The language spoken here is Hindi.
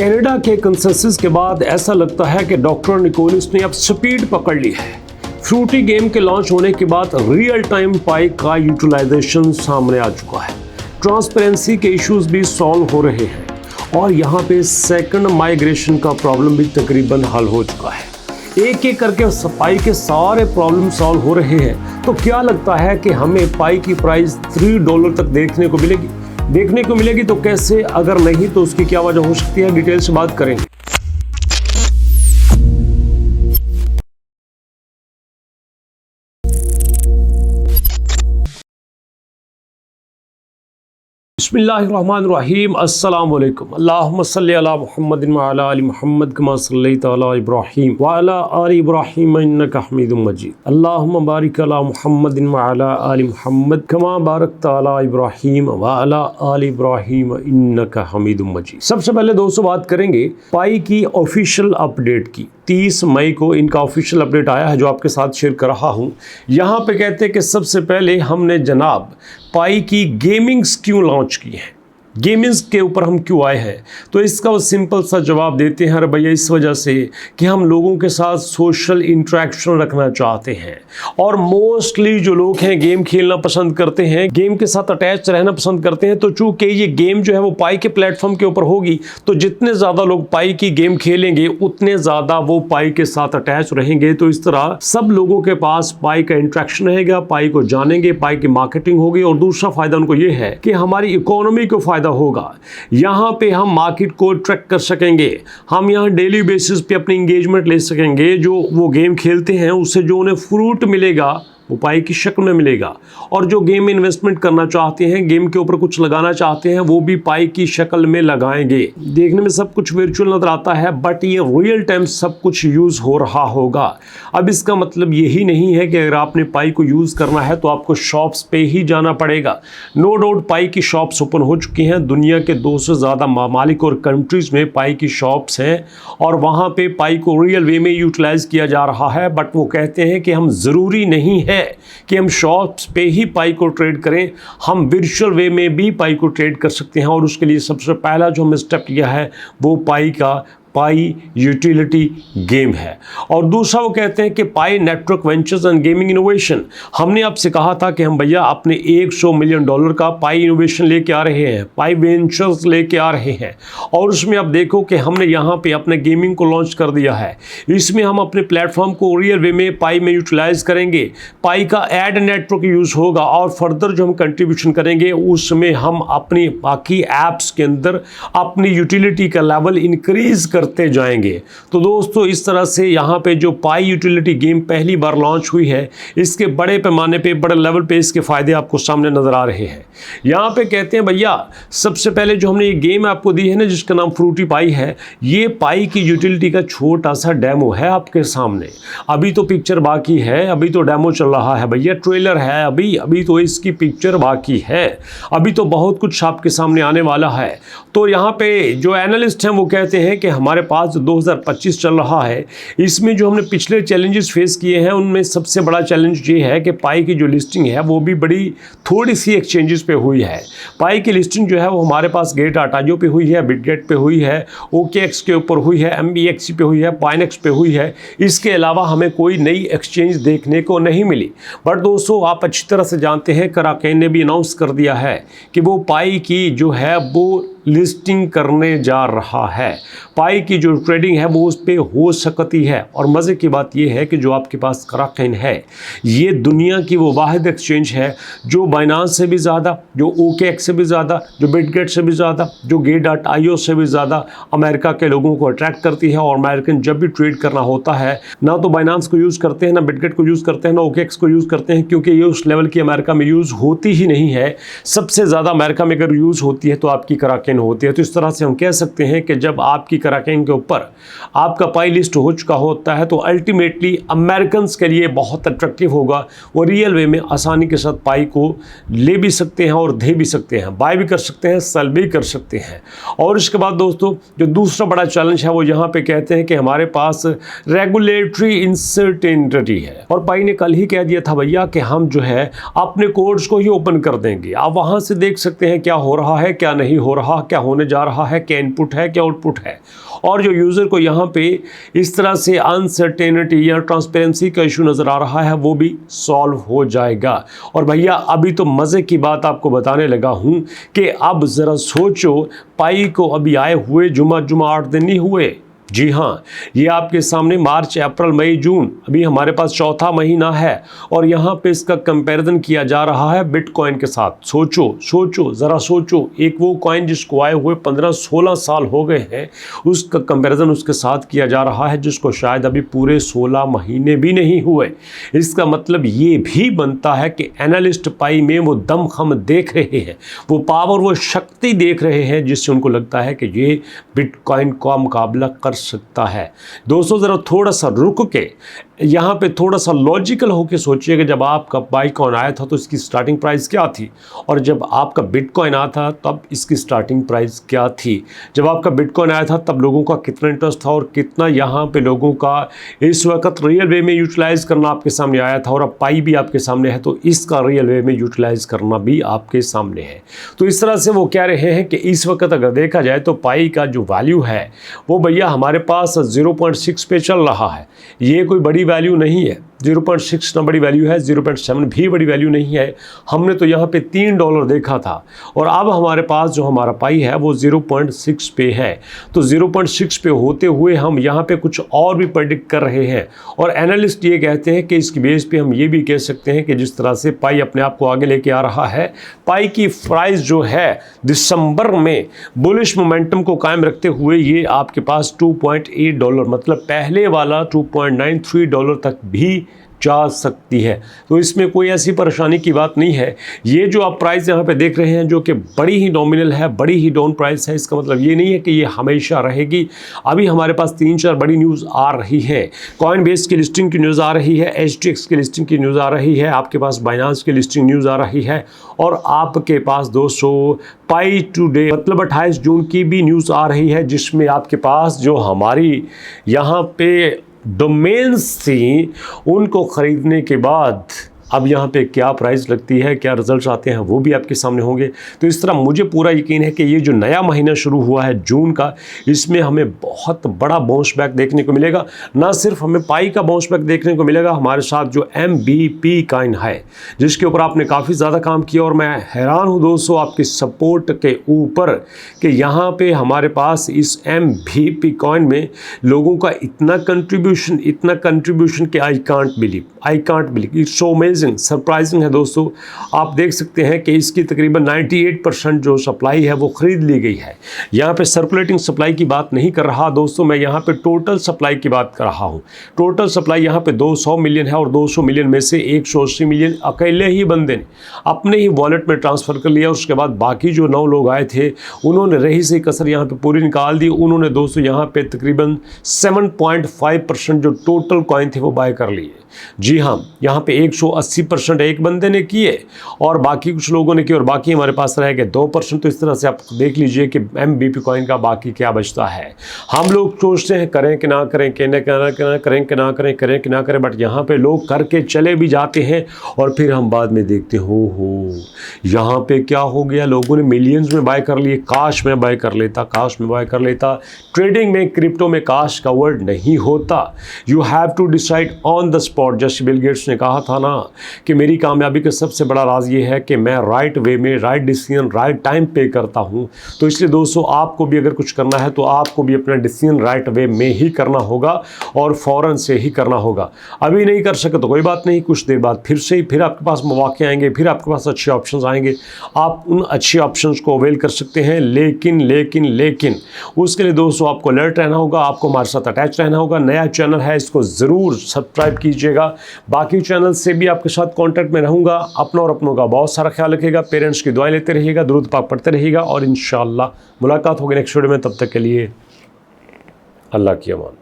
कनाडा के कंसेंसस के बाद ऐसा लगता है कि डॉक्टर निकोलस ने अब स्पीड पकड़ ली है। फ्रूटी गेम के लॉन्च होने के बाद रियल टाइम पाई का यूटिलाइजेशन सामने आ चुका है। ट्रांसपेरेंसी के इश्यूज भी सॉल्व हो रहे हैं और यहाँ पे सेकंड माइग्रेशन का प्रॉब्लम भी तकरीबन हल हो चुका है। एक एक करके पाई के सारे प्रॉब्लम सॉल्व हो रहे हैं। तो क्या लगता है कि हमें पाई की प्राइस $3 तक देखने को मिलेगी तो कैसे, अगर नहीं तो उसकी क्या वजह हो सकती है, डिटेल से बात करेंगे। बिस्मिल्लाहिर्रहमानिर्रहीम, अस्सलाम वालेकुम। अल्लाहुम्मा सल्लि अला मुहम्मदिन व अला आलि मुहम्मद कमा सल्लैता अला इब्राहीम व अला आलि इब्राहीम इन्नका हमीदुम मजीद। अल्लाहुम्मा बारिक अला मुहम्मदिन व अला आलि मुहम्मद कमा बारकता अला इब्राहीम व अला आलि इब्राहीम इन्नका हमीदुम मजीद। सबसे पहले दोस्तों बात करेंगे पाई की ऑफिशियल अपडेट की। 30 मई को इनका ऑफिशियल अपडेट आया है जो आपके साथ शेयर कर रहा हूं। यहाँ पे कहते हैं कि सबसे पहले हमने जनाब पाई की गेमिंग्स क्यों लॉन्च की है, गेमिंग्स के ऊपर हम क्यों आए हैं, तो इसका वो सिंपल सा जवाब देते हैं, अरे भैया इस वजह से कि हम लोगों के साथ सोशल इंटरेक्शन रखना चाहते हैं और मोस्टली जो लोग हैं गेम खेलना पसंद करते हैं, गेम के साथ अटैच रहना पसंद करते हैं। तो चूंकि ये गेम जो है वो पाई के प्लेटफॉर्म के ऊपर होगी तो जितने ज़्यादा लोग पाई की गेम खेलेंगे उतने ज़्यादा वो पाई के साथ अटैच रहेंगे। तो इस तरह सब लोगों के पास पाई का इंट्रैक्शन रहेगा, पाई को जानेंगे, पाई की मार्केटिंग होगी और दूसरा फायदा उनको ये है कि हमारी इकोनॉमी को होगा। यहाँ पे हम मार्केट को ट्रैक कर सकेंगे, हम यहाँ डेली बेसिस पे अपनी इंगेजमेंट ले सकेंगे। जो वो गेम खेलते हैं उससे जो उन्हें फ्रूट मिलेगा वो पाई की शक्ल में मिलेगा और जो गेम में इन्वेस्टमेंट करना चाहते हैं, गेम के ऊपर कुछ लगाना चाहते हैं, वो भी पाई की शक्ल में लगाएंगे। देखने में सब कुछ वर्चुअल नजर आता है बट ये रियल टाइम सब कुछ यूज हो रहा होगा। अब इसका मतलब यही नहीं है कि अगर आपने पाई को यूज करना है तो आपको शॉप्स पे ही जाना पड़ेगा। नो डाउट पाई की शॉप्स ओपन हो चुकी हैं, दुनिया के 200 से ज़्यादा ममालिक और कंट्रीज में पाई की शॉप्स हैं और वहाँ पे पाई को रियल वे में यूटिलाइज किया जा रहा है। बट वो कहते हैं कि हम ज़रूरी नहीं है कि हम शॉप्स पे ही पाई को ट्रेड करें, हम वर्चुअल वे में भी पाई को ट्रेड कर सकते हैं। और उसके लिए सबसे पहला जो हमने स्टेप लिया है वो पाई यूटिलिटी गेम है। और दूसरा वो कहते हैं कि Pi Network Ventures and gaming innovation. हमने आपसे कहा था कि हम भैया अपने $100 मिलियन का पाई इनोवेशन लेके आ रहे हैं, पाई वेंचर्स लेके आ रहे हैं और उसमें आप देखो कि हमने यहाँ पे अपने गेमिंग को लॉन्च कर दिया है। इसमें हम अपने प्लेटफॉर्म को रियल वे में पाई में यूटिलाइज करेंगे, पाई का एड नेटवर्क यूज़ होगा और फर्दर जो हम कंट्रीब्यूशन करेंगे उसमें हम अपनी बाकी ऐप्स के अंदर अपनी यूटिलिटी का लेवल इंक्रीज करते जाएंगे। तो दोस्तों इस तरह से यहाँ पे जो पाई यूटिलिटी गेम पहली बार लॉन्च हुई है, इसके बड़े पैमाने पे, बड़े लेवल पे इसके फायदे आपको सामने नजर आ रहे हैं। यहाँ पे कहते हैं भैया सबसे पहले जो हमने ये गेम आपको दी है ना जिसका नाम फ्रूटी पाई है, ये पाई की यूटिलिटी का छोटा सा डेमो है आपके सामने। अभी तो पिक्चर बाकी है, अभी तो डेमो चल रहा है भैया, ट्रेलर है, अभी तो इसकी पिक्चर बाकी है, अभी तो बहुत कुछ आपके सामने आने वाला है। तो यहाँ पे जो एनालिस्ट हैं वो कहते हैं कि हमारे पास 2025 चल रहा है, इसमें जो हमने पिछले चैलेंजेस फेस किए हैं उनमें सबसे बड़ा चैलेंज ये है कि पाई की जो लिस्टिंग है वो भी बड़ी थोड़ी सी एक्सचेंजेस पे हुई है। पाई की लिस्टिंग जो है वो हमारे पास गेट आटाजो पे हुई है, बिटगेट पे हुई है, OKX के ऊपर हुई है, MBXC पे हुई है, पाइनेक्स पे हुई है। इसके अलावा हमें कोई नई एक्सचेंज देखने को नहीं मिली। बट दोस्तों आप अच्छी तरह से जानते हैं कराकेन ने भी अनाउंस कर दिया है कि वो पाई की जो है वो लिस्टिंग करने जा रहा है। पाई की जो ट्रेडिंग है वो उस पर हो सकती है और मज़े की बात यह है कि जो आपके पास कराकेन है ये दुनिया की वो वाहिद एक्सचेंज है जो बाइनांस से भी ज़्यादा, जो OKX से भी ज़्यादा, जो बिटगेट से भी ज़्यादा, जो Gate.io से भी ज़्यादा अमेरिका के लोगों को अट्रैक्ट करती है। और अमेरिकन जब भी ट्रेड करना होता है ना तो बाइनांस को यूज़ करते हैं, ना बिटगेट को यूज़ करते हैं, ना OKX को यूज़ करते हैं, क्योंकि ये उस लेवल की अमेरिका में यूज़ होती ही नहीं है। सबसे ज़्यादा अमेरिका में अगर यूज़ होती है तो आपकी कराकेन होती है। तो इस तरह से हम कह सकते हैं कि जब आपकी कराकेन के ऊपर आपका पाई लिस्ट हो चुका होता है तो अल्टीमेटली अमेरिकन के लिए बहुत अट्रैक्टिव होगा। वो रियल वे में आसानी के साथ पाई को ले भी सकते हैं और दे भी सकते हैं, बाय भी कर सकते हैं, सेल भी कर सकते हैं। और इसके बाद दोस्तों जो दूसरा बड़ा चैलेंज है वो यहाँ पे कहते हैं कि हमारे पास रेगुलेटरी इनसर्टेनिटी है। और पाई ने कल ही कह दिया था भैया कि हम जो है अपने कोड्स को ही ओपन कर देंगे, आप वहाँ से देख सकते हैं क्या हो रहा है क्या नहीं हो रहा क्या होने जा रहा है, क्या इनपुट है, क्या आउटपुट है। और जो यूज़र को यहाँ पे इस तरह से अनसर्टेनिटी या ट्रांसपेरेंसी का इशू नज़र आ रहा है वो भी सॉल्व हो जाएगा। और भैया अभी तो मज़े की बात आपको बताने लगा हूँ कि अब ज़रा सोचो, पाई को अभी आए हुए जुमा 8 दिन नहीं हुए। जी हाँ, ये आपके सामने मार्च, अप्रैल, मई, जून, अभी हमारे पास चौथा महीना है और यहाँ पे इसका कंपैरिजन किया जा रहा है बिटकॉइन के साथ। सोचो ज़रा सोचो, एक वो कॉइन जिसको आए हुए 15-16 साल हो गए हैं, उसका कंपैरिजन उसके साथ किया जा रहा है जिसको शायद अभी पूरे 16 महीने भी नहीं हुए। इसका मतलब ये भी बनता है कि एनालिस्ट पाई में वो दमखम देख रहे हैं, वो पावर, वो शक्ति देख रहे हैं जिससे उनको लगता है कि ये बिटकॉइन का मुकाबला कर सकता है। दोस्तों ज़रा थोड़ा सा रुक के यहाँ पे थोड़ा सा लॉजिकल होके सोचिए कि जब आपका बाइकॉइन आया था तो इसकी स्टार्टिंग प्राइस क्या थी, और जब आपका बिटकॉइन आया था तब इसकी स्टार्टिंग प्राइस क्या थी। जब आपका बिटकॉइन आया था तब लोगों का कितना इंटरेस्ट था और कितना यहाँ पे लोगों का इस वक्त रियल वे में यूटिलाइज़ करना आपके सामने आया था। और अब पाई भी आपके सामने है तो इसका रियल वे में यूटिलाइज़ करना भी आपके सामने है। तो इस तरह से वो कह रहे हैं कि इस वक्त अगर देखा जाए तो पाई का जो वैल्यू है वो भैया हमारे पास 0.6 पे चल रहा है। ये कोई बड़ी वैल्यू नहीं है, 0.6 ना बड़ी वैल्यू है, 0.7 भी बड़ी वैल्यू नहीं है। हमने तो यहाँ पे $3 देखा था और अब हमारे पास जो हमारा पाई है वो 0.6 पे है। तो 0.6 पे होते हुए हम यहाँ पे कुछ और भी प्रेडिक्ट कर रहे हैं और एनालिस्ट ये कहते हैं कि इसकी बेस पे हम ये भी कह सकते हैं कि जिस तरह से पाई अपने आप को आगे लेके आ रहा है, पाई की प्राइस जो है दिसंबर में बुलिश मोमेंटम को कायम रखते हुए ये आपके पास $2.8 मतलब पहले वाला $2.93 तक भी जा सकती है। तो इसमें कोई ऐसी परेशानी की बात नहीं है। ये जो आप प्राइस यहाँ पे देख रहे हैं जो कि बड़ी ही नॉमिनल है, बड़ी ही डाउन प्राइस है, इसका मतलब ये नहीं है कि ये हमेशा रहेगी। अभी हमारे पास 3-4 बड़ी न्यूज़ आ रही है। कॉइन बेस की लिस्टिंग की न्यूज़ आ रही है, HTX की लिस्टिंग की न्यूज़ आ रही है, आपके पास बाइनांस की लिस्टिंग न्यूज़ आ रही है और आपके पास 200 पाई टुडे मतलब 28 जून की भी न्यूज़ आ रही है जिसमें आपके पास जो हमारी यहाँ पे डोमेन्स थी उनको ख़रीदने के बाद अब यहाँ पे क्या प्राइस लगती है, क्या रिजल्ट्स आते हैं वो भी आपके सामने होंगे। तो इस तरह मुझे पूरा यकीन है कि ये जो नया महीना शुरू हुआ है जून का, इसमें हमें बहुत बड़ा बाउंस बैक देखने को मिलेगा। ना सिर्फ हमें पाई का बाउंस बैक देखने को मिलेगा, हमारे साथ जो MBP कॉइन है जिसके ऊपर आपने काफ़ी ज़्यादा काम किया और मैं हैरान हूँ दोस्तों आपकी सपोर्ट के ऊपर कि यहाँ पर हमारे पास इस MBP कॉइन में लोगों का इतना कंट्रीब्यूशन कि I can't believe, it's so amazing, surprising है दोस्तों। आप देख सकते हैं कि इसकी तकरीबन 98% जो सप्लाई है वो ख़रीद ली गई है। यहाँ पे सर्कुलेटिंग सप्लाई की बात नहीं कर रहा दोस्तों, मैं यहाँ पे टोटल सप्लाई की बात कर रहा हूँ। टोटल सप्लाई यहाँ पे 200 मिलियन है और 200 मिलियन में से 180 मिलियन अकेले ही बंदे ने अपने ही वॉलेट में ट्रांसफ़र कर लिया। उसके बाद बाकी जो 9 लोग आए थे उन्होंने रही सही कसर यहाँ पर पूरी निकाल दी। उन्होंने दोस्तों यहाँ पर तकरीबन 7.5% जो टोटल कॉइन थे वो बाय कर लिए। जी हाँ, यहाँ पे 180% एक बंदे ने किए और बाकी कुछ लोगों ने किए और बाकी हमारे पास रह गए 2%। तो इस तरह से आप देख लीजिए कि MBP कॉइन का बाकी क्या बचता है। हम लोग सोचते हैं करें कि ना करें, करें कि ना करें, बट यहाँ पे लोग करके चले भी जाते हैं और फिर हम बाद में देखते हो यहाँ पे क्या हो गया, लोगों ने मिलियंस में बाय कर लिए। काश में बाय कर लेता। ट्रेडिंग में, क्रिप्टो में काश का वर्ड नहीं होता। You have to decide on the spot. जैसे बिल गेट्स ने कहा था ना कि मेरी कामयाबी का सबसे बड़ा राज ये है कि मैं राइट वे में राइट डिसीजन राइट टाइम पे करता हूँ। तो इसलिए दोस्तों आपको भी अगर कुछ करना है तो आपको भी अपना डिसीजन राइट वे में ही करना होगा और फ़ौरन से ही करना होगा। अभी नहीं कर सके तो कोई बात नहीं, कुछ देर बाद फिर आपके पास मौके आएंगे, फिर आपके पास अच्छे ऑप्शंस आएंगे, आप उन अच्छे ऑप्शंस को अवेल कर सकते हैं। लेकिन उसके लिए दोस्तों आपको अलर्ट रहना होगा, आपको हमारे साथ अटैच रहना होगा। नया चैनल है, इसको ज़रूर सब्सक्राइब कीजिएगा। बाकी चैनल से भी आपके साथ कांटेक्ट में रहूँगा। अपना और अपनों का बहुत सारा ख्याल रखिएगा, पेरेंट्स की दुआएं लेते रहिएगा, दुरूद पाक पढ़ते रहिएगा और इंशाअल्लाह मुलाकात होगी नेक्स्ट वीडियो में। तब तक के लिए अल्लाह की अमान।